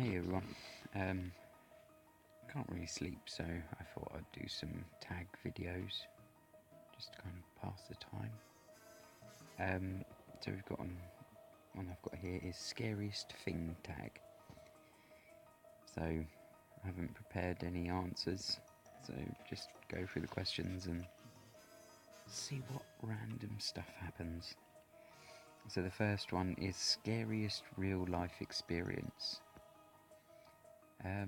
Hey everyone. Can't really sleep, so I thought I'd do some tag videos just to kind of pass the time. So we've got one I've got here is Scariest Thing Tag. So I haven't prepared any answers, so just go through the questions and see what random stuff happens. So the first one is scariest real life experience. I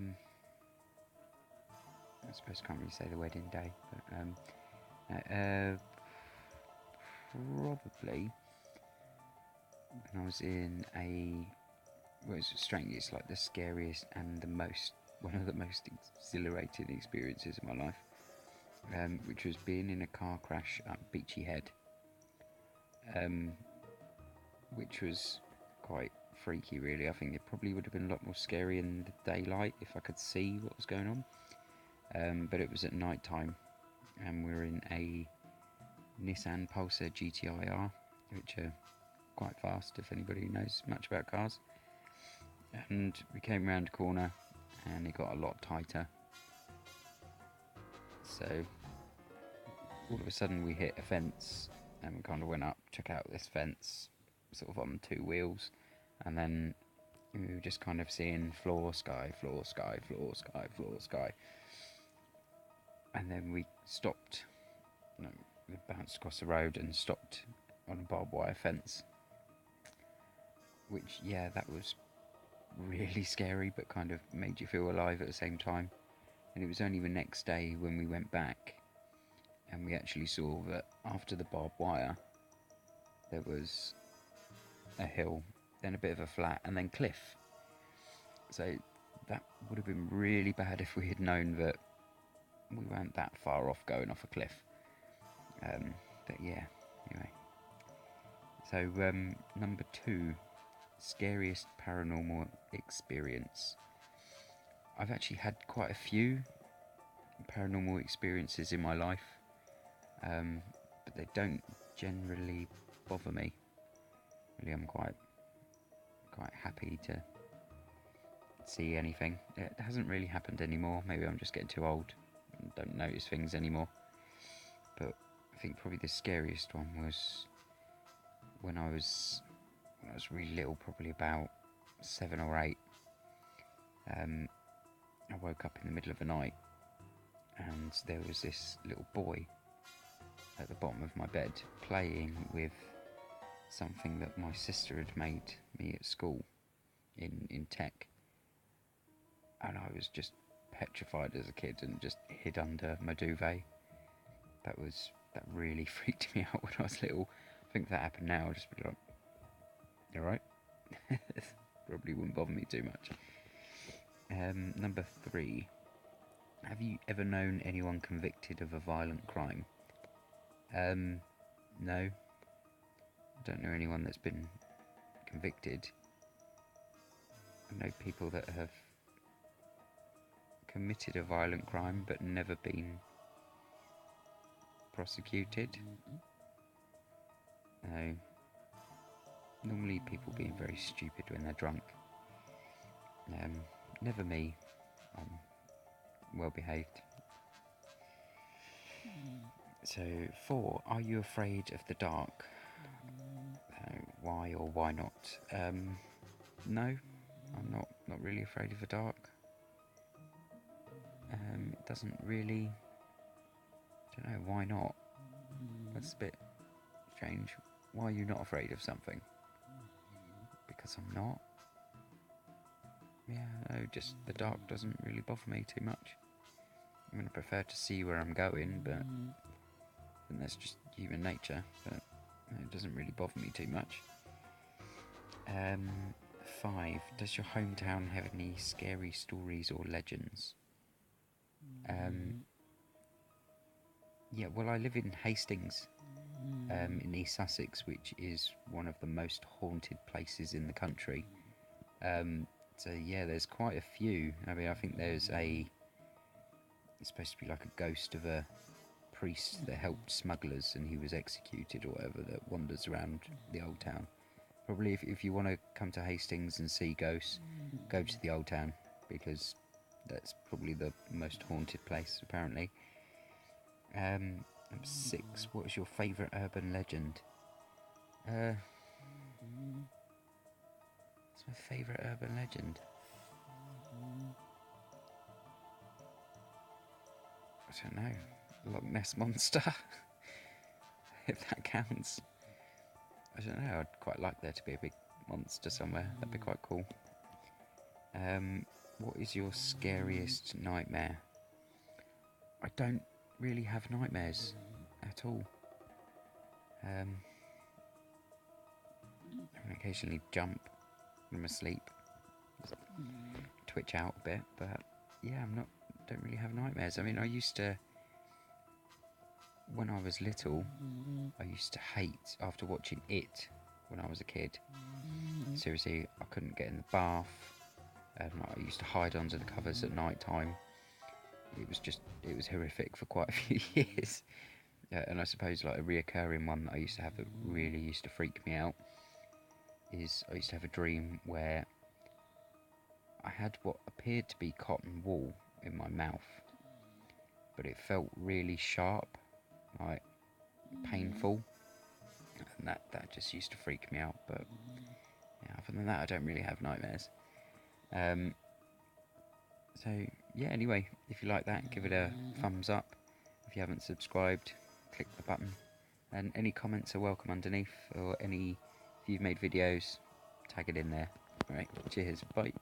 suppose I can't really say the wedding day, but probably when I was in it's strange, it's like the scariest and one of the most exhilarating experiences of my life, which was being in a car crash at Beachy Head, which was quite freaky really. I think it probably would have been a lot more scary in the daylight if I could see what was going on. But it was at night time, and we were in a Nissan Pulsar GTI-R, which are quite fast if anybody knows much about cars. And we came round a corner, and it got a lot tighter. So all of a sudden we hit a fence, and we kind of went up, took out this fence, sort of on two wheels, and then we were just kind of seeing floor, sky, floor, sky, floor, sky, floor, sky. And then we stopped, we bounced across the road and stopped on a barbed wire fence. Which, yeah, that was really scary, but kind of made you feel alive at the same time. And it was only the next day when we went back and we actually saw that after the barbed wire, there was a hill, then a bit of a flat, and then cliff. So that would have been really bad if we had known that we weren't that far off going off a cliff. But yeah, anyway. So number 2, scariest paranormal experience. I've actually had quite a few paranormal experiences in my life, but they don't generally bother me. Really, I'm quite happy to see anything. It hasn't really happened anymore. Maybe I'm just getting too old and don't notice things anymore. But I think probably the scariest one was when I was really little, probably about 7 or 8. I woke up in the middle of the night, and there was this little boy at the bottom of my bed playing with something that my sister had made me at school in tech. And I was just petrified as a kid and just hid under my duvet. That really freaked me out when I was little. I think if that happened now, I'd just be like, you alright? Probably wouldn't bother me too much. Number 3. Have you ever known anyone convicted of a violent crime? No. I don't know anyone that's been convicted. I know people that have committed a violent crime but never been prosecuted. No. Normally people being very stupid when they're drunk. Never me. I'm well behaved. So 4, are you afraid of the dark? Why or why not? No, I'm not really afraid of the dark. It doesn't really, don't know, why not? That's a bit strange. Why are you not afraid of something? Because I'm not. Yeah, no, just the dark doesn't really bother me too much. I'm going to prefer to see where I'm going, but I think that's just human nature, but it doesn't really bother me too much. 5, does your hometown have any scary stories or legends? Yeah, well, I live in Hastings, in East Sussex, which is one of the most haunted places in the country. So yeah, there's quite a few. I mean, I think it's supposed to be like a ghost of a priest that helped smugglers and he was executed or whatever, that wanders around the old town. Probably if you want to come to Hastings and see ghosts, go to the Old Town, because that's probably the most haunted place, apparently. Number 6, what is your favourite urban legend? What's my favourite urban legend? I don't know. Loch Ness Monster, if that counts. I don't know, I'd quite like there to be a big monster somewhere. That'd be quite cool. What is your scariest nightmare? I don't really have nightmares at all. I occasionally jump when I'm asleep, twitch out a bit, but yeah, don't really have nightmares. I mean, when I was little, I used to hate, after watching It when I was a kid. Seriously, I couldn't get in the bath, and I used to hide under the covers at night time. It was horrific for quite a few years. And I suppose like a reoccurring one that I used to have that really used to freak me out is I used to have a dream where I had what appeared to be cotton wool in my mouth, but it felt really sharp, like painful, and that just used to freak me out. But yeah, other than that, I don't really have nightmares. So yeah, anyway, if you like that, give it a thumbs up. If you haven't subscribed, click the button. And any comments are welcome underneath, or if you've made videos, tag it in there. Alright, cheers, bye.